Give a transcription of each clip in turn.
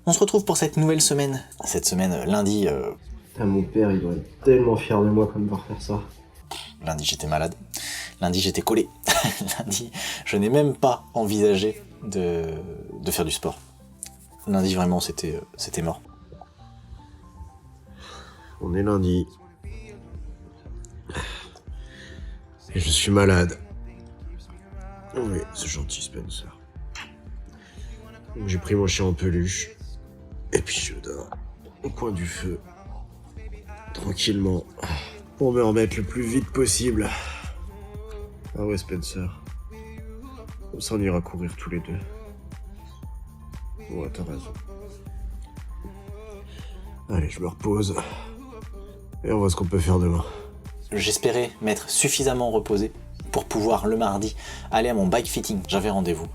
On se retrouve pour cette nouvelle semaine. Cette semaine, lundi... Putain, mon père, il doit être tellement fier de moi comme devoir faire ça. Lundi, j'étais malade. Lundi, j'étais collé. Lundi, je n'ai même pas envisagé de faire du sport. Lundi, vraiment, c'était mort. On est lundi. Et je suis malade. Oui, c'est gentil, Spencer. Donc, j'ai pris mon chien en peluche. Et puis je dors au coin du feu. Tranquillement. Pour me remettre le plus vite possible. Ah ouais, Spencer. Comme ça, on ira courir tous les deux. Ouais, t'as raison. Allez, je me repose. Et on voit ce qu'on peut faire demain. J'espérais m'être suffisamment reposé pour pouvoir le mardi aller à mon bike fitting. J'avais rendez-vous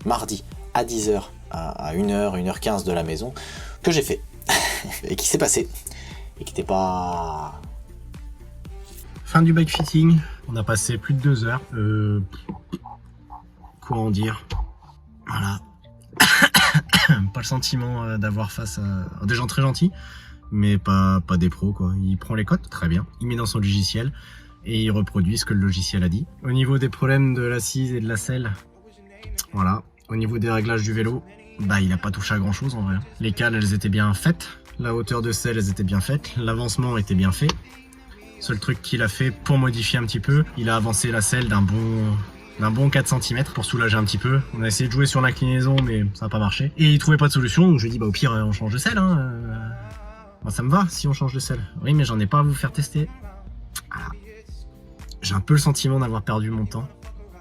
mardi à 10h à 1h, 1h15 de la maison, que j'ai fait. Et qui s'est passé. Et qui n'était pas... Fin du bike fitting. On a passé plus de 2 heures. Quoi en dire? Voilà. Pas le sentiment d'avoir face à des gens très gentils, mais pas des pros, quoi. Il prend les codes, très bien. Il met dans son logiciel et il reproduit ce que le logiciel a dit. Au niveau des problèmes de l'assise et de la selle, voilà. Au niveau des réglages du vélo, il a pas touché à grand chose en vrai. Les cales, elles étaient bien faites. La hauteur de selle, elles étaient bien faites. L'avancement était bien fait. Seul truc qu'il a fait pour modifier un petit peu, il a avancé la selle d'un bon 4 cm pour soulager un petit peu. On a essayé de jouer sur l'inclinaison, mais ça n'a pas marché. Et il trouvait pas de solution, donc je lui ai dit, au pire, on change de selle. Ça me va si on change de selle. Oui, mais j'en ai pas à vous faire tester. Voilà. J'ai un peu le sentiment d'avoir perdu mon temps.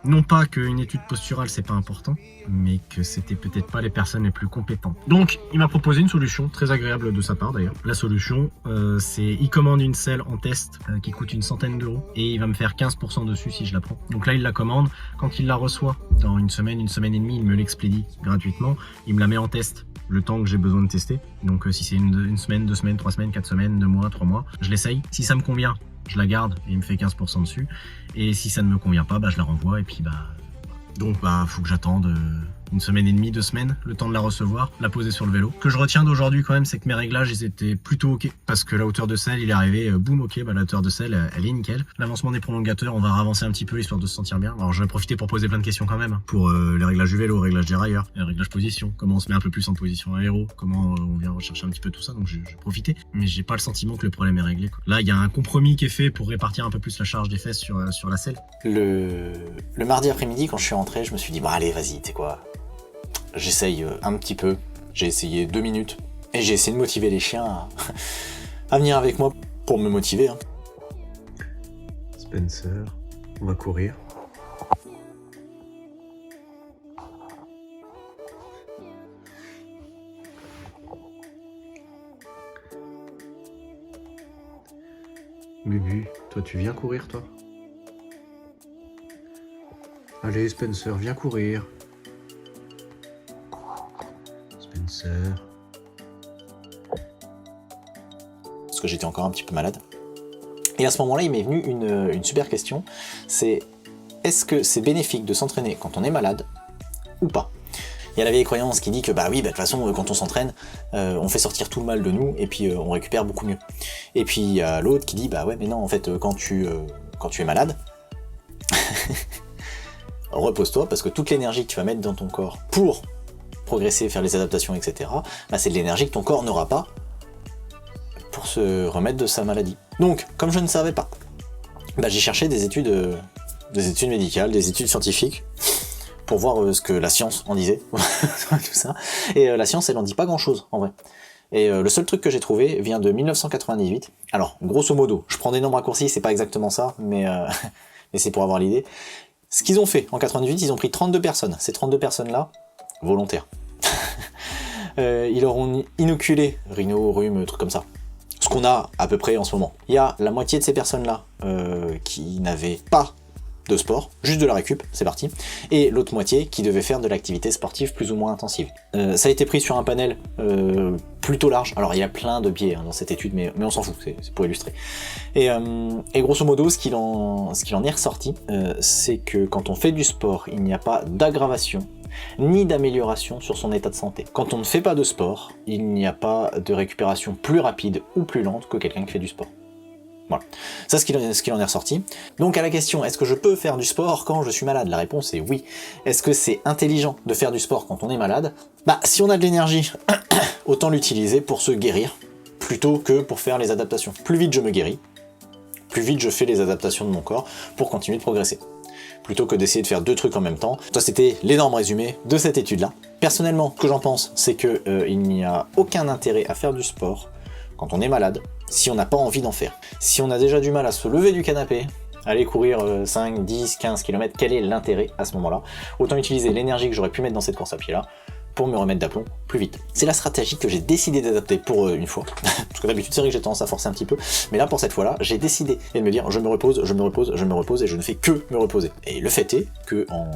Non pas qu'une étude posturale c'est pas important, mais que c'était peut-être pas les personnes les plus compétentes. Donc il m'a proposé une solution très agréable de sa part d'ailleurs. La solution c'est il commande une selle en test qui coûte une centaine d'euros et il va me faire 15% dessus si je la prends. Donc là il la commande, quand il la reçoit dans une semaine et demie, il me l'expédie gratuitement, il me la met en test le temps que j'ai besoin de tester. Donc si c'est une semaine, 2 semaines, 3 semaines, 4 semaines, 2 mois, 3 mois, je l'essaye. Si ça me convient, je la garde et il me fait 15% dessus. Et si ça ne me convient pas, je la renvoie et puis donc faut que j'attende une semaine et demie, 2 semaines, le temps de la recevoir, la poser sur le vélo. Ce que je retiens d'aujourd'hui quand même, c'est que mes réglages ils étaient plutôt ok, parce que la hauteur de selle il est arrivé, boum, ok, la hauteur de selle elle est nickel. L'avancement des prolongateurs, on va avancer un petit peu histoire de se sentir bien. Alors je vais profiter pour poser plein de questions quand même, pour les réglages du vélo, les réglages des railleurs, les réglages position, comment on se met un peu plus en position aéro, comment on vient rechercher un petit peu tout ça, donc je vais profiter. Mais j'ai pas le sentiment que le problème est réglé, quoi. Là il y a un compromis qui est fait pour répartir un peu plus la charge des fesses sur la selle. Le mardi après-midi, quand je suis rentré, je me suis dit, allez, vas-y, t'es quoi, j'essaye un petit peu. J'ai essayé 2 minutes et j'ai essayé de motiver les chiens à venir avec moi pour me motiver. Spencer, on va courir. Bubu, toi tu viens courir toi? Allez Spencer, viens courir. Spencer. Parce que j'étais encore un petit peu malade. Et à ce moment-là, il m'est venu une super question. C'est, est-ce que c'est bénéfique de s'entraîner quand on est malade ou pas? Il y a la vieille croyance qui dit que de toute façon, quand on s'entraîne, on fait sortir tout le mal de nous et puis on récupère beaucoup mieux. Et puis il y a l'autre qui dit, ouais, mais non, en fait, quand tu es malade, repose-toi, parce que toute l'énergie que tu vas mettre dans ton corps pour progresser, faire les adaptations, etc., c'est de l'énergie que ton corps n'aura pas pour se remettre de sa maladie. Donc, comme je ne savais pas, j'ai cherché des études médicales, des études scientifiques, pour voir ce que la science en disait, tout ça. Et la science, elle en dit pas grand-chose, en vrai. Et le seul truc que j'ai trouvé vient de 1998. Alors, grosso modo, je prends des nombres raccourcis, c'est pas exactement ça, mais c'est pour avoir l'idée. Ce qu'ils ont fait en 98, ils ont pris 32 personnes. Ces 32 personnes-là, volontaires. Ils leur ont inoculé rhino, rhume, trucs comme ça. Ce qu'on a à peu près en ce moment. Il y a la moitié de ces personnes-là qui n'avaient pas de sport, juste de la récup, c'est parti, et l'autre moitié qui devait faire de l'activité sportive plus ou moins intensive. Ça a été pris sur un panel plutôt large, alors il y a plein de biais dans cette étude, mais on s'en fout, c'est pour illustrer. Et grosso modo, ce qu'il en est ressorti, c'est que quand on fait du sport, il n'y a pas d'aggravation ni d'amélioration sur son état de santé. Quand on ne fait pas de sport, il n'y a pas de récupération plus rapide ou plus lente que quelqu'un qui fait du sport. Voilà, ça ce qu'il en est ressorti. Donc à la question, est-ce que je peux faire du sport quand je suis malade? La réponse est oui. Est-ce que c'est intelligent de faire du sport quand on est malade? Bah si on a de l'énergie, autant l'utiliser pour se guérir, plutôt que pour faire les adaptations. Plus vite je me guéris, plus vite je fais les adaptations de mon corps pour continuer de progresser. Plutôt que d'essayer de faire deux trucs en même temps. Ça c'était l'énorme résumé de cette étude-là. Personnellement, ce que j'en pense, c'est que il n'y a aucun intérêt à faire du sport quand on est malade, si on n'a pas envie d'en faire. Si on a déjà du mal à se lever du canapé, aller courir 5, 10, 15 km, quel est l'intérêt à ce moment-là? Autant utiliser l'énergie que j'aurais pu mettre dans cette course à pied-là pour me remettre d'aplomb plus vite. C'est la stratégie que j'ai décidé d'adapter pour une fois. Parce que d'habitude, c'est vrai que j'ai tendance à forcer un petit peu, mais là, pour cette fois-là, j'ai décidé de me dire, je me repose, je me repose, je me repose, et je ne fais que me reposer. Et le fait est que en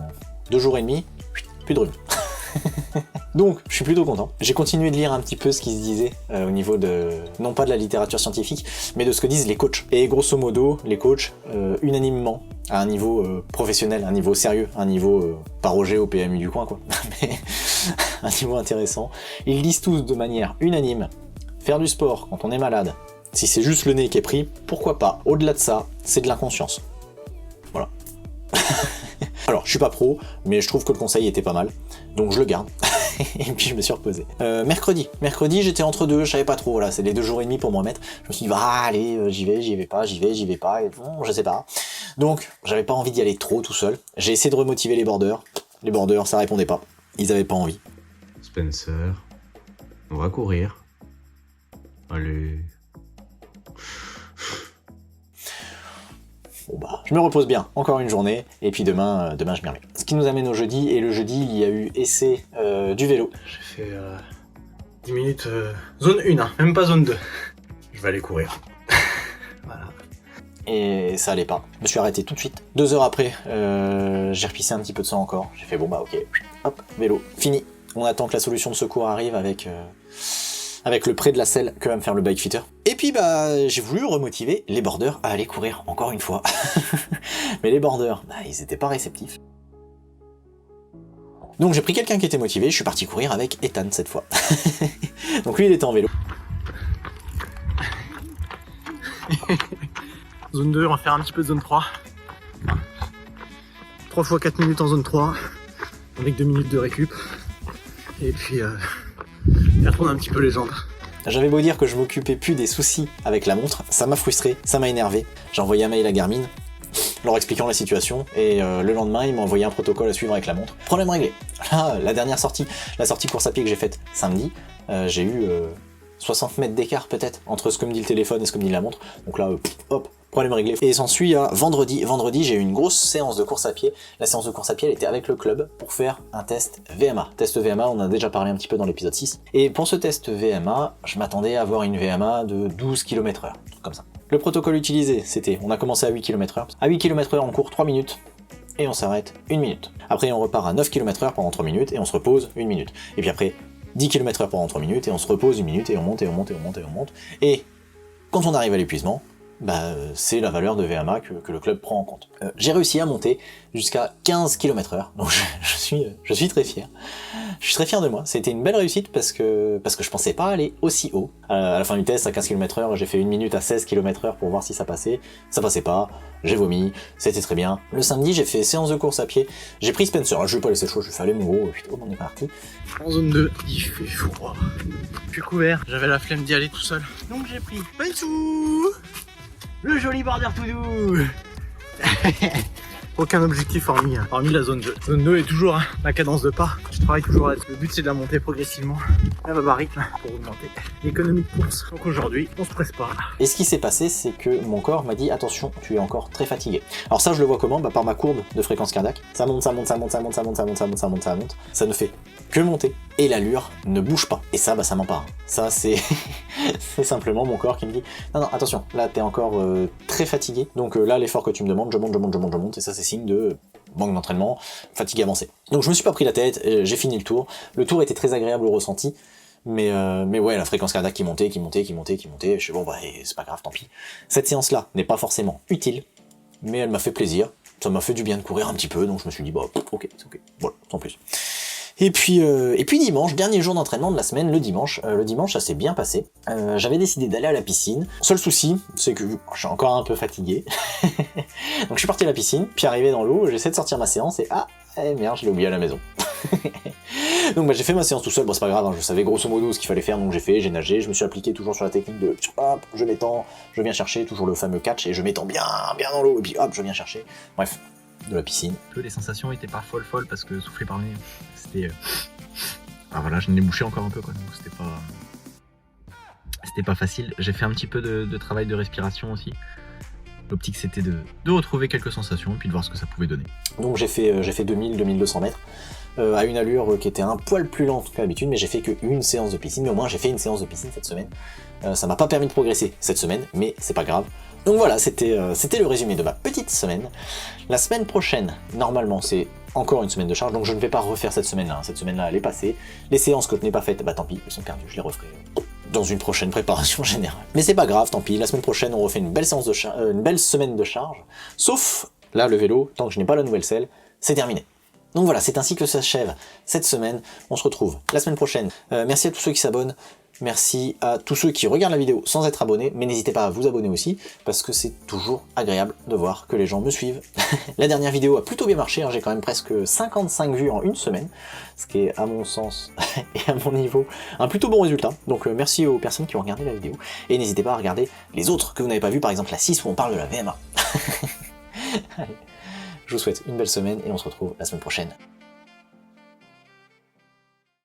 2 jours et demi, plus de rhume. Donc, je suis plutôt content. J'ai continué de lire un petit peu ce qui se disait au niveau de, non pas de la littérature scientifique, mais de ce que disent les coachs. Et grosso modo, les coachs, unanimement, à un niveau professionnel, un niveau sérieux, un niveau pas Roger au PMU du coin, quoi, mais un niveau intéressant, ils disent tous de manière unanime, faire du sport quand on est malade, si c'est juste le nez qui est pris, pourquoi pas. Au-delà de ça, c'est de l'inconscience. Voilà. Alors, je suis pas pro, mais je trouve que le conseil était pas mal, donc je le garde. Et puis je me suis reposé. Mercredi, j'étais entre deux, je savais pas trop, voilà, c'est les 2 jours et demi pour me remettre. Je me suis dit, allez, j'y vais pas, j'y vais pas, et bon, je sais pas. Donc, j'avais pas envie d'y aller trop tout seul. J'ai essayé de remotiver les boarders. Les boarders, ça répondait pas. Ils avaient pas envie. Spencer, on va courir. Allez. Bon bah, je me repose bien, encore une journée, et puis demain je m'y remets. Ce qui nous amène au jeudi, et le jeudi, il y a eu essai du vélo. J'ai fait 10 minutes zone 1, hein, même pas zone 2. Je vais aller courir. Voilà. Et ça allait pas. Je me suis arrêté tout de suite. 2 heures après, j'ai repissé un petit peu de sang encore. J'ai fait bon bah ok, hop, vélo, fini. On attend que la solution de secours arrive avec le prêt de la selle que va me faire le bike fitter. Et puis bah j'ai voulu remotiver les boarders à aller courir encore une fois. Mais les boarders, bah, ils étaient pas réceptifs. Donc j'ai pris quelqu'un qui était motivé, je suis parti courir avec Ethan cette fois. Donc lui il était en vélo. Zone 2, on va faire un petit peu de zone 3. 3 fois 4 minutes en zone 3, avec 2 minutes de récup. Et puis retourne un petit peu les jambes. J'avais beau dire que je m'occupais plus des soucis avec la montre, ça m'a frustré, ça m'a énervé. J'ai envoyé un mail à Garmin, leur expliquant la situation, et le lendemain, ils m'ont envoyé un protocole à suivre avec la montre. Problème réglé. Là, la dernière sortie, la sortie course à pied que j'ai faite samedi, j'ai eu 60 mètres d'écart peut-être, entre ce que me dit le téléphone et ce que me dit la montre. Donc là, hop, problème réglé. Et s'ensuit à vendredi. Vendredi, j'ai eu une grosse séance de course à pied. La séance de course à pied, elle était avec le club pour faire un test VMA. Test VMA, on en a déjà parlé un petit peu dans l'épisode 6. Et pour ce test VMA, je m'attendais à avoir une VMA de 12 km/h, comme ça. Le protocole utilisé, c'était, on a commencé à 8 km/h. À 8 km/h, on court 3 minutes. Et on s'arrête 1 minute. Après, on repart à 9 km/h pendant 3 minutes et on se repose 1 minute. Et puis après, 10 km/h pendant 3 minutes et on se repose 1 minute et on monte et on monte et on monte et on monte. Et quand on arrive à l'épuisement, bah, c'est la valeur de VMA que le club prend en compte. J'ai réussi à monter jusqu'à 15 km/h, donc je suis très fier. Je suis très fier de moi, c'était une belle réussite parce que je pensais pas aller aussi haut. À la fin du test, à 15 km/h, j'ai fait 1 minute à 16 km/h pour voir si ça passait. Ça passait pas, j'ai vomi, c'était très bien. Le samedi, j'ai fait séance de course à pied. J'ai pris Spencer, je vais pas laisser le choix, je vais faire aller mon gros, putain, on est parti. En zone 2, il fait froid. Plus couvert, j'avais la flemme d'y aller tout seul. Donc j'ai pris Pensou, le joli border tout doux. Aucun objectif hormis la zone 2. Zone 2 est toujours la cadence de pas. Je travaille toujours là-dessus. Le but c'est de la monter progressivement. La bas rythme pour augmenter l'économie de course. Donc aujourd'hui, on se presse pas. Et ce qui s'est passé, c'est que mon corps m'a dit attention, tu es encore très fatigué. Alors ça, je le vois comment? Bah, par ma courbe de fréquence cardiaque. Ça monte, ça monte, ça monte, ça monte, ça monte, ça monte, ça monte, ça monte, ça monte. Ça ne fait que monter. Et l'allure ne bouge pas. Et ça, bah, ça ment pas. Ça, c'est c'est simplement mon corps qui me dit non, non, attention, là, t'es encore très fatigué. Donc là, l'effort que tu me demandes, je monte. Et ça, c'est signe de manque d'entraînement, fatigue avancée. Donc je me suis pas pris la tête, j'ai fini le tour. Le tour était très agréable au ressenti. Mais ouais, la fréquence cardiaque qui montait. Je suis bon, bah, c'est pas grave, tant pis. Cette séance-là n'est pas forcément utile, mais elle m'a fait plaisir. Ça m'a fait du bien de courir un petit peu, donc je me suis dit, bah, ok, c'est ok. Voilà, sans plus. Et puis dimanche, dernier jour d'entraînement de la semaine, le dimanche ça s'est bien passé. J'avais décidé d'aller à la piscine. Seul souci, c'est que je suis encore un peu fatigué. Donc je suis parti à la piscine, puis arrivé dans l'eau, j'essaie de sortir ma séance et merde, je l'ai oublié à la maison. Donc j'ai fait ma séance tout seul, bon c'est pas grave, hein, je savais grosso modo ce qu'il fallait faire, donc j'ai nagé, je me suis appliqué toujours sur la technique de hop, je m'étends, je viens chercher, toujours le fameux catch, et je m'étends bien dans l'eau, et puis hop, je viens chercher. Bref, de la piscine. Les sensations étaient pas folles parce que souffler par le nez, c'était... Ah voilà, je l'ai bouché encore un peu quoi, donc c'était pas facile. J'ai fait un petit peu de travail de respiration aussi. L'optique c'était de retrouver quelques sensations et puis de voir ce que ça pouvait donner. Donc j'ai fait 2000-2200 mètres à une allure qui était un poil plus lente que d'habitude, mais j'ai fait qu'une séance de piscine, mais au moins j'ai fait une séance de piscine cette semaine. Ça m'a pas permis de progresser cette semaine, mais c'est pas grave. Donc voilà, c'était le résumé de ma petite semaine. La semaine prochaine, normalement, c'est encore une semaine de charge, donc je ne vais pas refaire cette semaine-là. Cette semaine-là, elle est passée. Les séances que je n'ai pas faites, bah tant pis, elles sont perdues, je les referai dans une prochaine préparation générale. Mais c'est pas grave, tant pis, la semaine prochaine, on refait une belle semaine de charge. Sauf, là, le vélo, tant que je n'ai pas la nouvelle selle, c'est terminé. Donc voilà, c'est ainsi que s'achève cette semaine. On se retrouve la semaine prochaine. Merci à tous ceux qui s'abonnent. Merci à tous ceux qui regardent la vidéo sans être abonnés, mais n'hésitez pas à vous abonner aussi, parce que c'est toujours agréable de voir que les gens me suivent. La dernière vidéo a plutôt bien marché, hein, j'ai quand même presque 55 vues en une semaine, ce qui est à mon sens et à mon niveau un plutôt bon résultat. Donc merci aux personnes qui ont regardé la vidéo, et n'hésitez pas à regarder les autres que vous n'avez pas vu, par exemple la 6 où on parle de la VMA. Allez, je vous souhaite une belle semaine et on se retrouve la semaine prochaine.